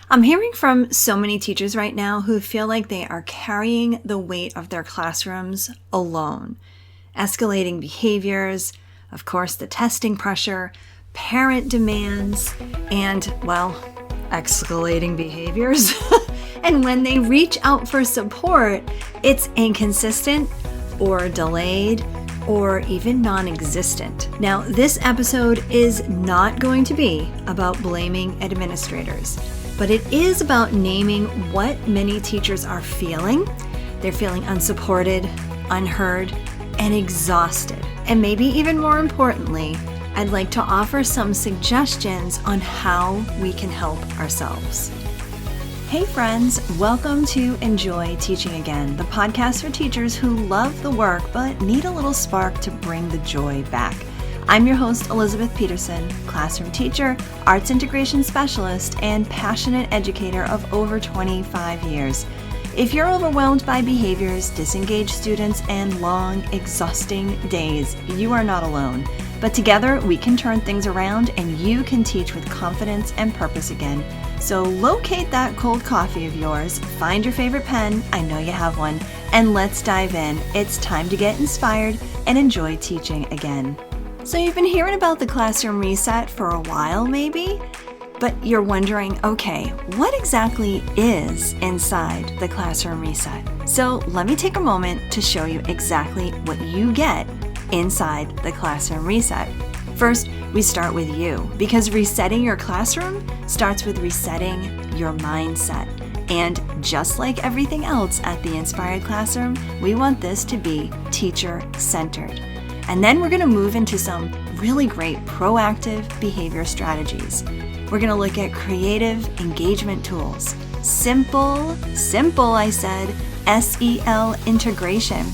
I'm hearing from so many teachers right now who feel like they are carrying the weight of their classrooms alone. Escalating behaviors, of course, the testing pressure, parent demands, and, well, escalating behaviors. And when they reach out for support, it's inconsistent or delayed or even non-existent. Now, this episode is not going to be about blaming administrators, but it is about naming what many teachers are feeling. They're feeling unsupported, unheard, and exhausted. And maybe even more importantly, I'd like to offer some suggestions on how we can help ourselves. Hey friends, welcome to Enjoy Teaching Again, the podcast for teachers who love the work but need a little spark to bring the joy back. I'm your host, Elizabeth Peterson, classroom teacher, arts integration specialist, and passionate educator of over 25 years. If you're overwhelmed by behaviors, disengaged students, and long, exhausting days, you are not alone. But together, we can turn things around and you can teach with confidence and purpose again. So locate that cold coffee of yours, find your favorite pen, I know you have one, and let's dive in. It's time to get inspired and enjoy teaching again. So you've been hearing about the classroom reset for a while maybe, but you're wondering, okay, what exactly is inside the classroom reset? So let me take a moment to show you exactly what you get inside the classroom reset. First, we start with you, because resetting your classroom starts with resetting your mindset. And just like everything else at the Inspired Classroom, we want this to be teacher-centered. And then we're going to move into some really great proactive behavior strategies. We're going to look at creative engagement tools, simple, I said, SEL integration,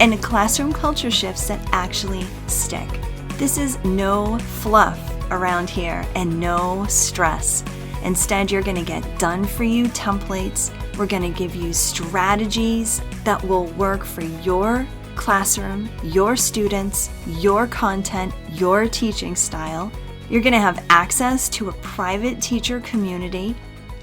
and classroom culture shifts that actually stick. This is no fluff around here and no stress. Instead, you're going to get done-for-you templates. We're going to give you strategies that will work for your classroom, your students, your content, your teaching style. You're going to have access to a private teacher community,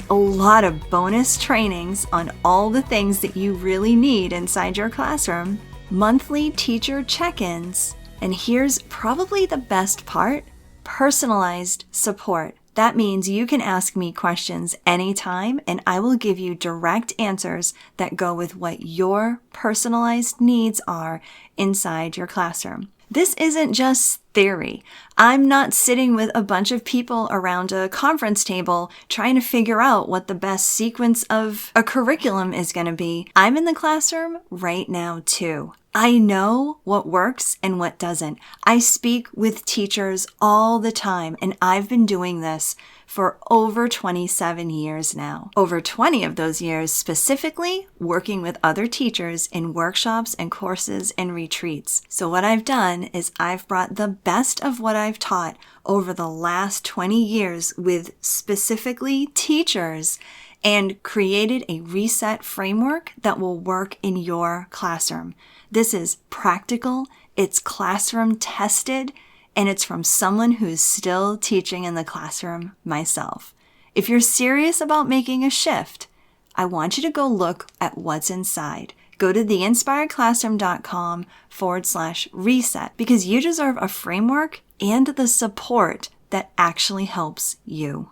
a lot of bonus trainings on all the things that you really need inside your classroom, monthly teacher check-ins, and here's probably the best part, personalized support. That means you can ask me questions anytime, and I will give you direct answers that go with what your personalized needs are inside your classroom. This isn't just theory. I'm not sitting with a bunch of people around a conference table trying to figure out what the best sequence of a curriculum is going to be. I'm in the classroom right now too. I know what works and what doesn't. I speak with teachers all the time, and I've been doing this for over 27 years now. Over 20 of those years specifically working with other teachers in workshops and courses and retreats. So what I've done is I've brought the best of what I've taught over the last 20 years with specifically teachers and created a reset framework that will work in your classroom. This is practical, it's classroom tested, and it's from someone who's still teaching in the classroom myself. If you're serious about making a shift, I want you to go look at what's inside. Go to theinspiredclassroom.com/reset because you deserve a framework and the support that actually helps you.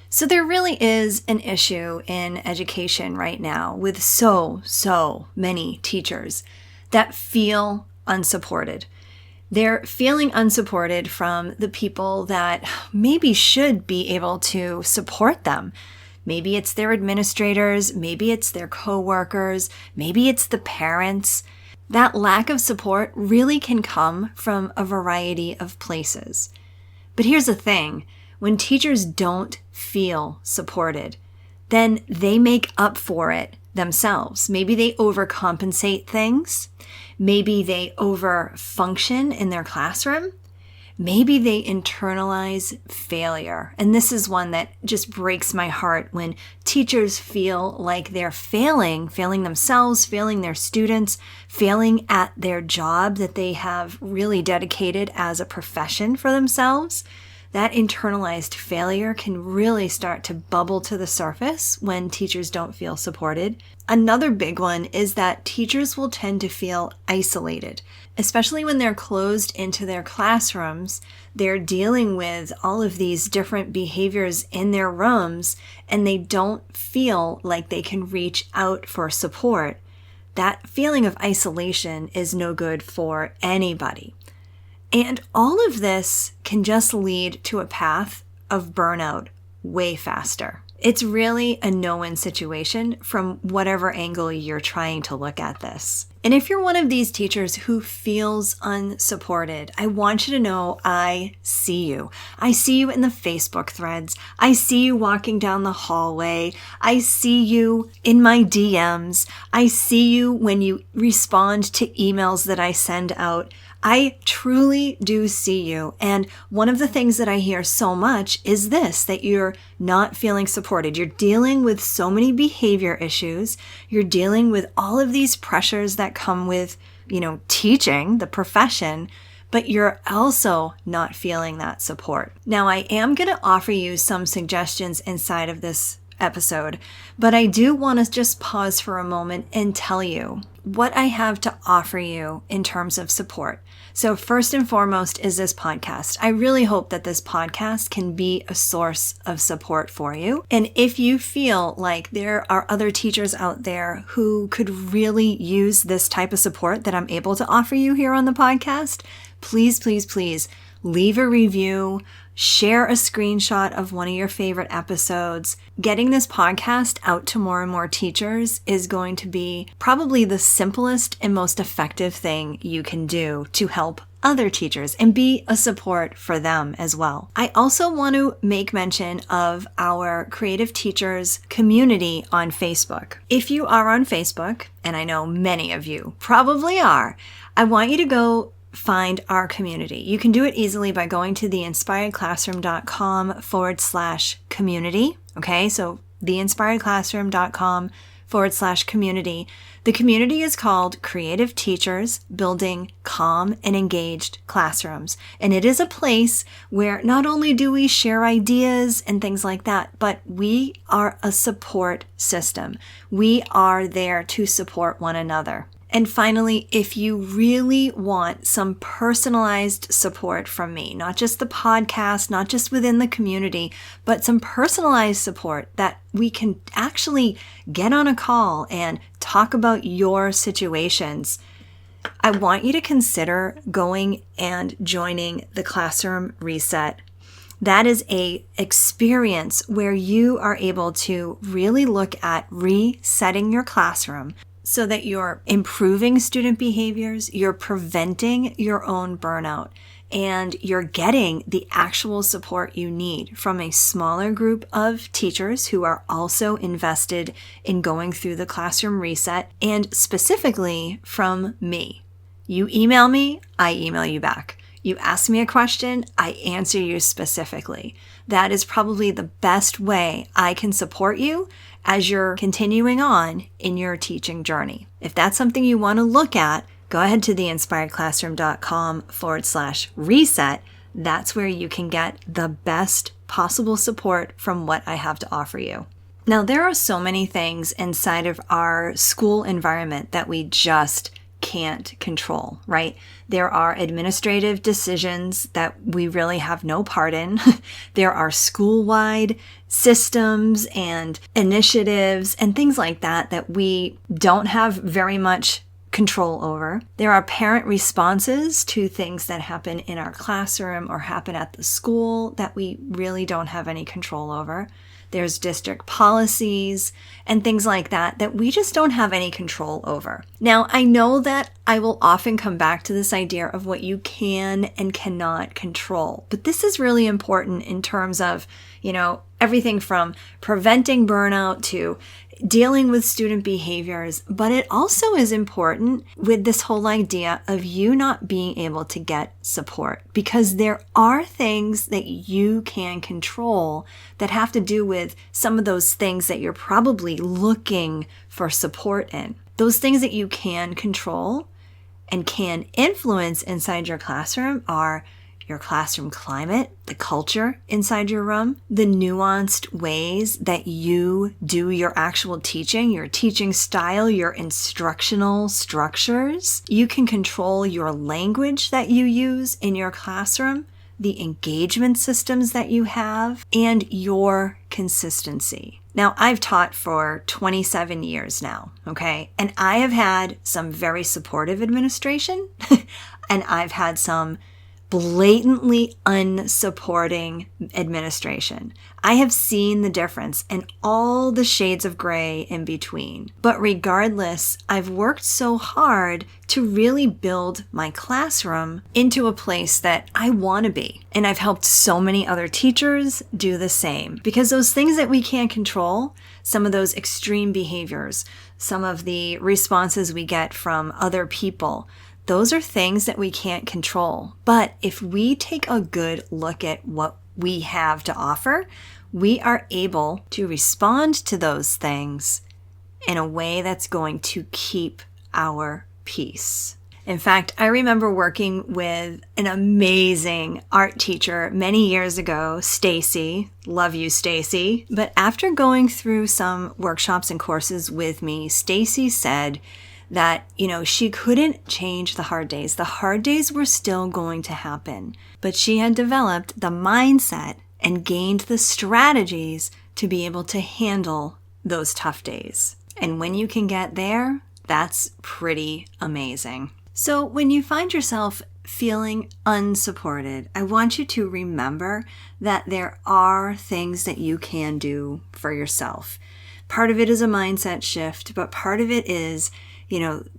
So there really is an issue in education right now with so many teachers that feel unsupported. They're feeling unsupported from the people that maybe should be able to support them. Maybe it's their administrators, maybe it's their coworkers, maybe it's the parents. That lack of support really can come from a variety of places. But here's the thing, when teachers don't feel supported, then they make up for it themselves. Maybe they overcompensate things. Maybe they overfunction in their classroom. Maybe they internalize failure. And this is one that just breaks my heart when teachers feel like they're failing themselves, failing their students, failing at their job that they have really dedicated as a profession for themselves. that internalized failure can really start to bubble to the surface when teachers don't feel supported. Another big one is that teachers will tend to feel isolated, especially when they're closed into their classrooms. They're dealing with all of these different behaviors in their rooms, and they don't feel like they can reach out for support. That feeling of isolation is no good for anybody. And all of this can just lead to a path of burnout way faster. It's really a no-win situation from whatever angle you're trying to look at this. And if you're one of these teachers who feels unsupported, I want you to know I see you. I see you in the Facebook threads. I see you walking down the hallway. I see you in my DMs. I see you when you respond to emails that I send out. I truly do see you. And one of the things that I hear so much is this, that you're not feeling supported. You're dealing with so many behavior issues. You're dealing with all of these pressures that come with, teaching, the profession, but you're also not feeling that support. Now, I am going to offer you some suggestions inside of this episode, but I do want to just pause for a moment and tell you what I have to offer you in terms of support. So first and foremost is this podcast. I really hope that this podcast can be a source of support for you. And if you feel like there are other teachers out there who could really use this type of support that I'm able to offer you here on the podcast, please, please, please leave a review, share a screenshot of one of your favorite episodes. Getting this podcast out to more and more teachers is going to be probably the simplest and most effective thing you can do to help other teachers and be a support for them as well. I also want to make mention of our Creative Teachers community on Facebook. If you are on Facebook, and I know many of you probably are, I want you to go find our community. You can do it easily by going to theinspiredclassroom.com/community. Okay, so theinspiredclassroom.com/community. The community is called Creative Teachers Building Calm and Engaged Classrooms. And it is a place where not only do we share ideas and things like that, but we are a support system. We are there to support one another. And finally, if you really want some personalized support from me, not just the podcast, not just within the community, but some personalized support that we can actually get on a call and talk about your situations, I want you to consider going and joining the Classroom Reset. That is an experience where you are able to really look at resetting your classroom, so that you're improving student behaviors, you're preventing your own burnout, and you're getting the actual support you need from a smaller group of teachers who are also invested in going through the Classroom Reset, and specifically from me. You email me, I email you back. You ask me a question, I answer you specifically. That is probably the best way I can support you as you're continuing on in your teaching journey. If that's something you want to look at, go ahead to theinspiredclassroom.com/reset. That's where you can get the best possible support from what I have to offer you. Now, there are so many things inside of our school environment that we just can't control, right? There are administrative decisions that we really have no part in. There are school-wide systems and initiatives and things like that that we don't have very much control over. There are parent responses to things that happen in our classroom or happen at the school that we really don't have any control over. There's district policies and things like that that we just don't have any control over. Now, I know that I will often come back to this idea of what you can and cannot control, but this is really important in terms of, everything from preventing burnout to dealing with student behaviors, but it also is important with this whole idea of you not being able to get support, because there are things that you can control that have to do with some of those things that you're probably looking for support in. Those things that you can control and can influence inside your classroom are your classroom climate, the culture inside your room, the nuanced ways that you do your actual teaching, your teaching style, your instructional structures. You can control your language that you use in your classroom, the engagement systems that you have, and your consistency. Now, I've taught for 27 years now, okay? And I have had some very supportive administration, and I've had some blatantly unsupporting administration. I have seen the difference and all the shades of gray in between. But regardless, I've worked so hard to really build my classroom into a place that I want to be. And I've helped so many other teachers do the same. Because those things that we can't control, some of those extreme behaviors, some of the responses we get from other people, those are things that we can't control. But if we take a good look at what we have to offer, we are able to respond to those things in a way that's going to keep our peace. In fact, I remember working with an amazing art teacher many years ago, Stacy. Love you, Stacy. But after going through some workshops and courses with me, Stacy said that, she couldn't change the hard days. The hard days were still going to happen, but she had developed the mindset and gained the strategies to be able to handle those tough days. And when you can get there, that's pretty amazing. So when you find yourself feeling unsupported, I want you to remember that there are things that you can do for yourself. Part of it is a mindset shift, but part of it is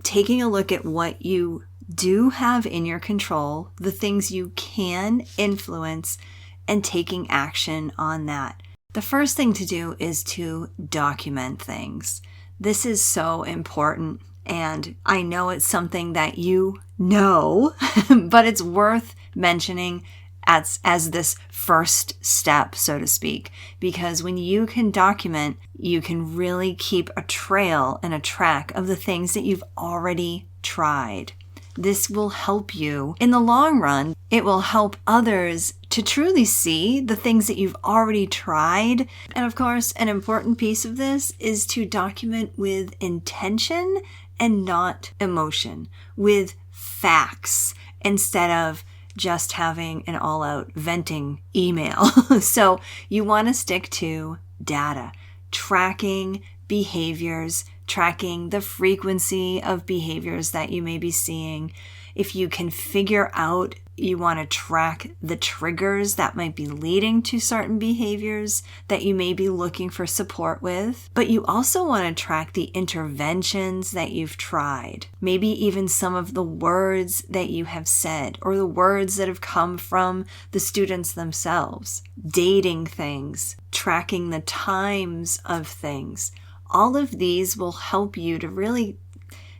taking a look at what you do have in your control, the things you can influence, and taking action on that. The first thing to do is to document things. This is so important, and I know it's something that you know, but it's worth mentioning as this first step, so to speak, because when you can document, you can really keep a trail and a track of the things that you've already tried. This will help you in the long run. It will help others to truly see the things that you've already tried. And of course, an important piece of this is to document with intention and not emotion, with facts instead of just having an all-out venting email. So you want to stick to data, tracking behaviors, tracking the frequency of behaviors that you may be seeing. If you can figure out, you want to track the triggers that might be leading to certain behaviors that you may be looking for support with. But you also want to track the interventions that you've tried. Maybe even some of the words that you have said or the words that have come from the students themselves. Dating things, tracking the times of things. All of these will help you to really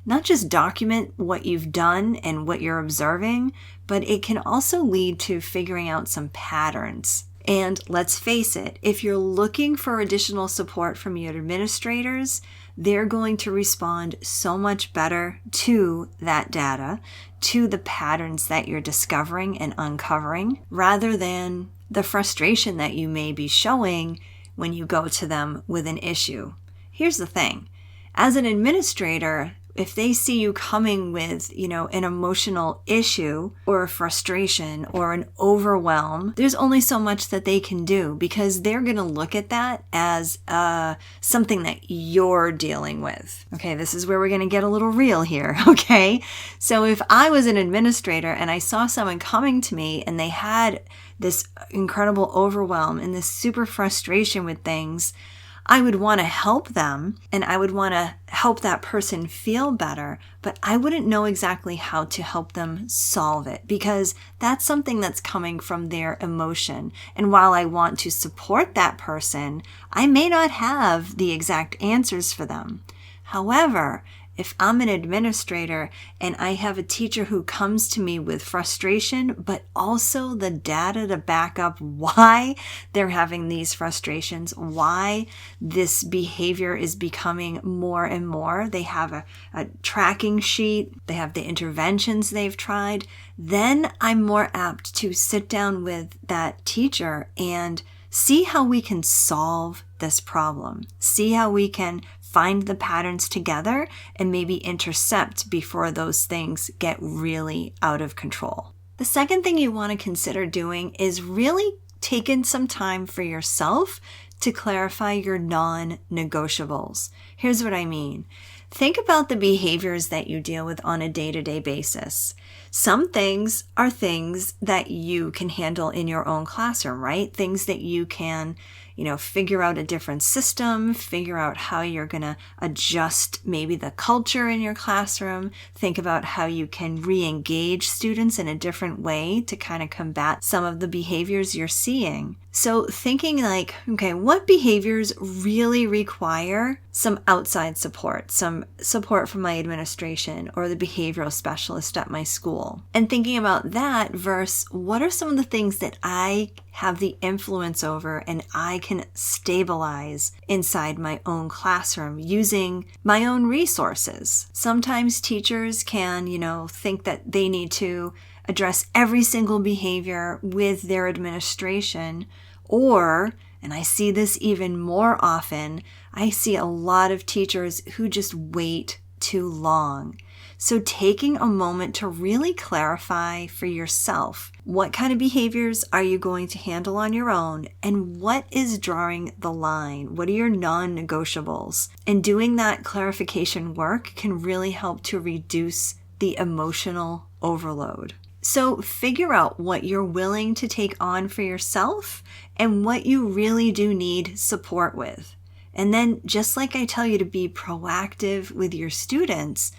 not just document what you've done and what you're observing, but it can also lead to figuring out some patterns. And let's face it, if you're looking for additional support from your administrators, they're going to respond so much better to that data, to the patterns that you're discovering and uncovering, rather than the frustration that you may be showing when you go to them with an issue. Here's the thing. As an administrator, if they see you coming with, an emotional issue or a frustration or an overwhelm, there's only so much that they can do because they're going to look at that as something that you're dealing with. Okay, this is where we're going to get a little real here, okay? So if I was an administrator and I saw someone coming to me and they had this incredible overwhelm and this super frustration with things, I would want to help them and I would want to help that person feel better, but I wouldn't know exactly how to help them solve it because that's something that's coming from their emotion. And while I want to support that person, I may not have the exact answers for them. However, if I'm an administrator and I have a teacher who comes to me with frustration, but also the data to back up why they're having these frustrations, why this behavior is becoming more and more, they have a tracking sheet, they have the interventions they've tried, then I'm more apt to sit down with that teacher and see how we can solve this problem. See how we can find the patterns together and maybe intercept before those things get really out of control. The second thing you want to consider doing is really taking some time for yourself to clarify your non-negotiables. Here's what I mean. Think about the behaviors that you deal with on a day-to-day basis. Some things are things that you can handle in your own classroom, right? Things that you can, figure out a different system, figure out how you're going to adjust maybe the culture in your classroom, think about how you can re-engage students in a different way to kind of combat some of the behaviors you're seeing. So thinking like, okay, what behaviors really require some outside support, some support from my administration or the behavioral specialist at my school? And thinking about that versus what are some of the things that I have the influence over and I can stabilize inside my own classroom using my own resources. Sometimes teachers can, think that they need to address every single behavior with their administration, or, and I see this even more often, I see a lot of teachers who just wait too long. So taking a moment to really clarify for yourself, what kind of behaviors are you going to handle on your own and what is drawing the line? What are your non-negotiables? And doing that clarification work can really help to reduce the emotional overload. So figure out what you're willing to take on for yourself and what you really do need support with. And then just like I tell you to be proactive with your students,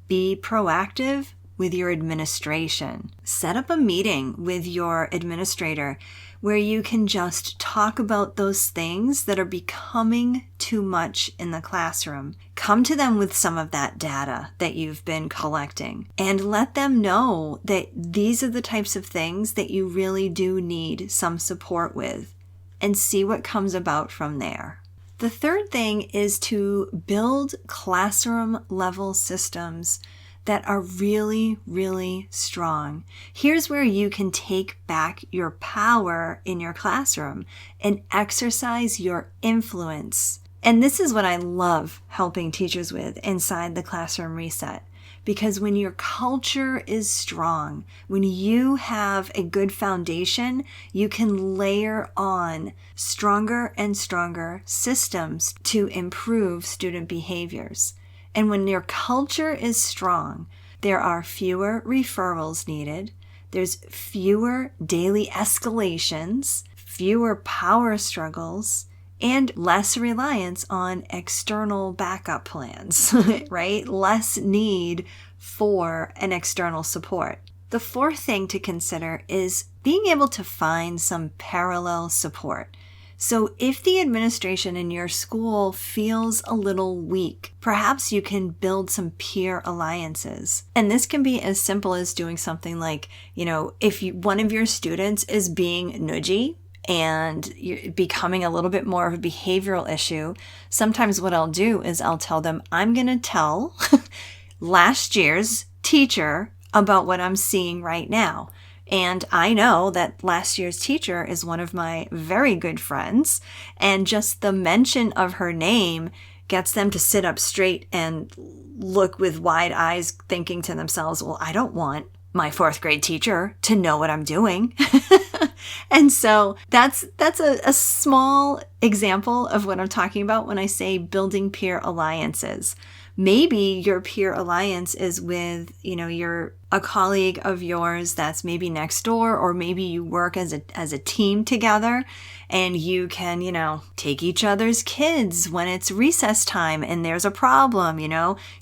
be proactive with your administration. Set up a meeting with your administrator where you can just talk about those things that are becoming too much in the classroom. Come to them with some of that data that you've been collecting and let them know that these are the types of things that you really do need some support with, and see what comes about from there. The third thing is to build classroom level systems that are really, really strong. Here's where you can take back your power in your classroom and exercise your influence. And this is what I love helping teachers with inside the Classroom Reset. Because when your culture is strong, when you have a good foundation, you can layer on stronger and stronger systems to improve student behaviors. And when your culture is strong, there are fewer referrals needed, there's fewer daily escalations, fewer power struggles, and less reliance on external backup plans, right? Less need for an external support. The fourth thing to consider is being able to find some parallel support. So if the administration in your school feels a little weak, perhaps you can build some peer alliances. And this can be as simple as doing something like, if one of your students is being nudgy, and you're becoming a little bit more of a behavioral issue, sometimes what I'll do is I'll tell them, I'm going to tell last year's teacher about what I'm seeing right now. And I know that last year's teacher is one of my very good friends, and just the mention of her name gets them to sit up straight and look with wide eyes, thinking to themselves, well, I don't want my fourth grade teacher to know what I'm doing. And so that's a small example of what I'm talking about when I say building peer alliances. Maybe your peer alliance is with, you're a colleague of yours that's maybe next door, or maybe you work as a team together and you can, take each other's kids when it's recess time and there's a problem,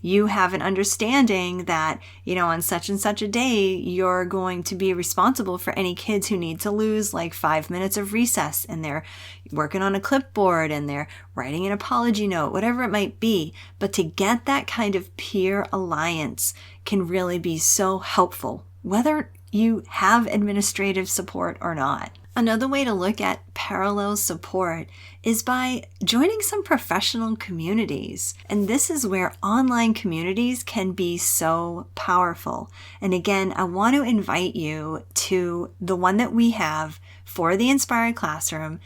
you have an understanding that, on such and such a day, you're going to be responsible for any kids who need to to lose like 5 minutes of recess and they're working on a clipboard and they're writing an apology note, whatever it might be. But to get that kind of peer alliance can really be so helpful, whether you have administrative support or not. Another way to look at parallel support is by joining some professional communities. And this is where online communities can be so powerful. And again, I want to invite you to the one that we have for the Inspired Classroom.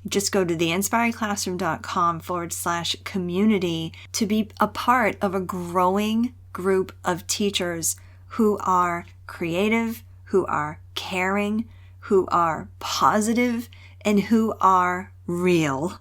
Just go to theinspiredclassroom.com/community to be a part of a growing group of teachers who are creative, who are caring, who are positive, and who are real.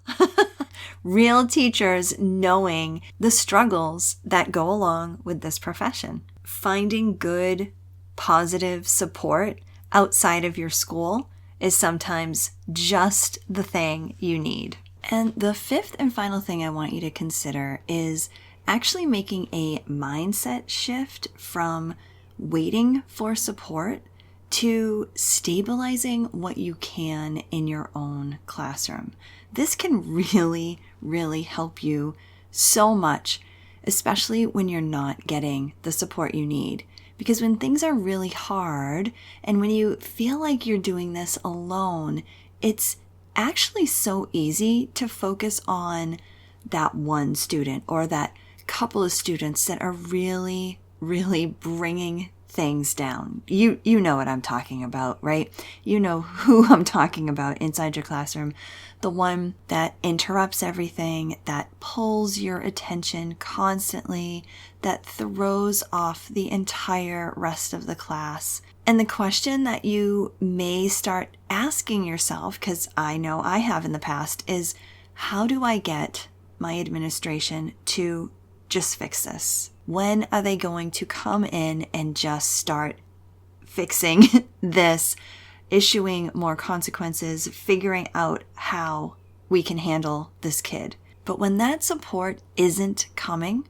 Real teachers knowing the struggles that go along with this profession. Finding good, positive support outside of your school is sometimes just the thing you need. And the fifth and final thing I want you to consider is actually making a mindset shift from waiting for support to stabilizing what you can in your own classroom. This can really, really help you so much, especially when you're not getting the support you need. Because when things are really hard and when you feel like you're doing this alone, it's actually so easy to focus on that one student or that couple of students that are really, really bringing things down. You know what I'm talking about, right? You know who I'm talking about inside your classroom. The one that interrupts everything, that pulls your attention constantly, that throws off the entire rest of the class. And the question that you may start asking yourself, because I know I have in the past, is how do I get my administration to just fix this? When are they going to come in and just start fixing this, issuing more consequences, figuring out how we can handle this kid? But when that support isn't coming,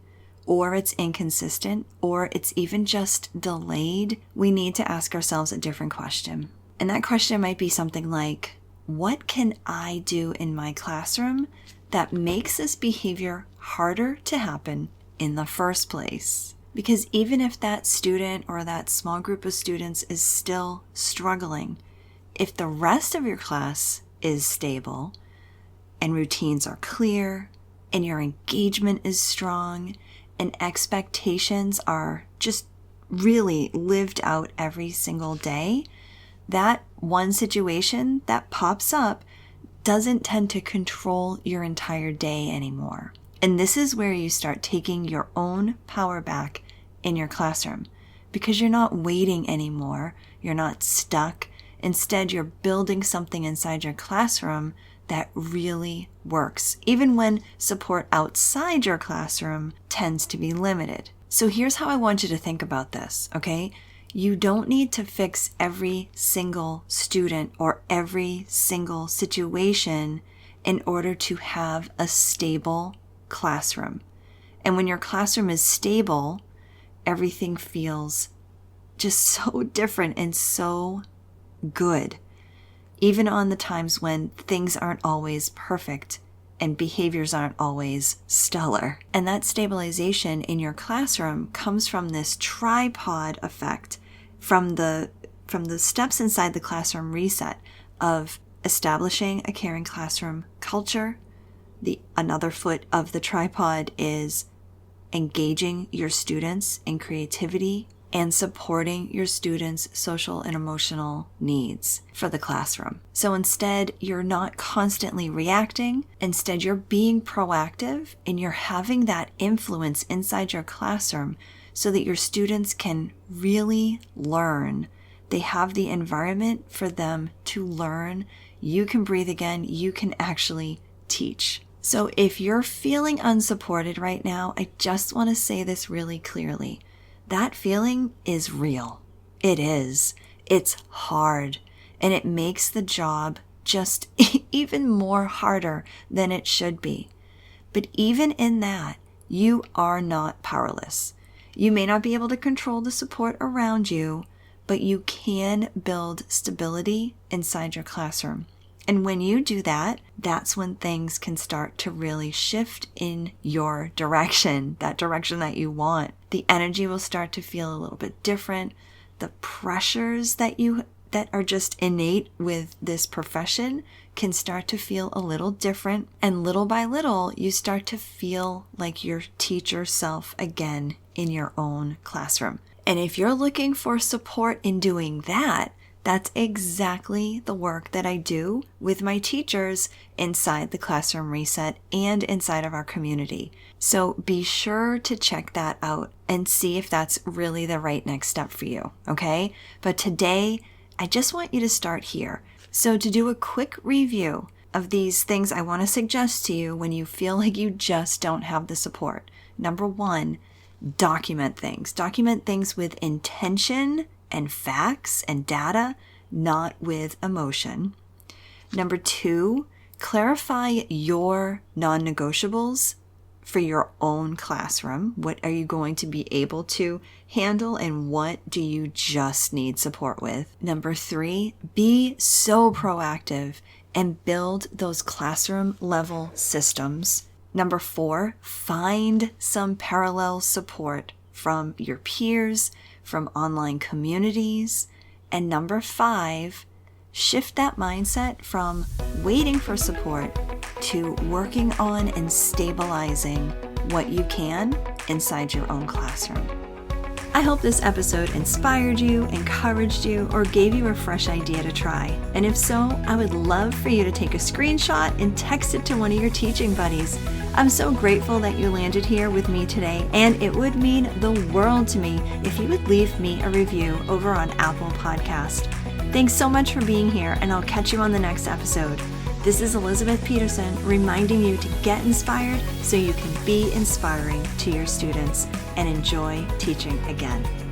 or it's inconsistent, or it's even just delayed, we need to ask ourselves a different question. And that question might be something like, what can I do in my classroom that makes this behavior harder to happen in the first place? Because even if that student or that small group of students is still struggling, if the rest of your class is stable and routines are clear and your engagement is strong and expectations are just really lived out every single day, that one situation that pops up doesn't tend to control your entire day anymore. And this is where you start taking your own power back in your classroom, because you're not waiting anymore. You're not stuck. Instead, you're building something inside your classroom that really works, even when support outside your classroom tends to be limited. So here's how I want you to think about this, okay? You don't need to fix every single student or every single situation in order to have a stable classroom. And when your classroom is stable, everything feels just so different and so good, even on the times when things aren't always perfect and behaviors aren't always stellar. And that stabilization in your classroom comes from this tripod effect, from the steps inside the classroom reset of establishing a caring classroom culture. Another foot of the tripod is engaging your students in creativity and supporting your students' social and emotional needs for the classroom. So instead, you're not constantly reacting. Instead, you're being proactive and you're having that influence inside your classroom so that your students can really learn. They have the environment for them to learn. You can breathe again. You can actually teach. So if you're feeling unsupported right now, I just want to say this really clearly. That feeling is real. It is. It's hard. And it makes the job just even more harder than it should be. But even in that, you are not powerless. You may not be able to control the support around you, but you can build stability inside your classroom. And when you do that, that's when things can start to really shift in your direction, that direction that you want. The energy will start to feel a little bit different. The pressures that are just innate with this profession can start to feel a little different. And little by little, you start to feel like your teacher self again in your own classroom. And if you're looking for support in doing that, that's exactly the work that I do with my teachers inside the Classroom Reset and inside of our community. So be sure to check that out and see if that's really the right next step for you, okay? But today, I just want you to start here. So to do a quick review of these things I want to suggest to you when you feel like you just don't have the support. Number 1, document things. Document things with intention and facts and data, not with emotion. Number 2, clarify your non-negotiables for your own classroom. What are you going to be able to handle and what do you just need support with? Number 3, be so proactive and build those classroom level systems. Number 4, find some parallel support from your peers, from online communities. And number 5, shift that mindset from waiting for support to working on and stabilizing what you can inside your own classroom. I hope this episode inspired you, encouraged you, or gave you a fresh idea to try. And if so, I would love for you to take a screenshot and text it to one of your teaching buddies. I'm so grateful that you landed here with me today, and it would mean the world to me if you would leave me a review over on Apple Podcast. Thanks so much for being here, and I'll catch you on the next episode. This is Elizabeth Peterson reminding you to get inspired so you can be inspiring to your students and enjoy teaching again.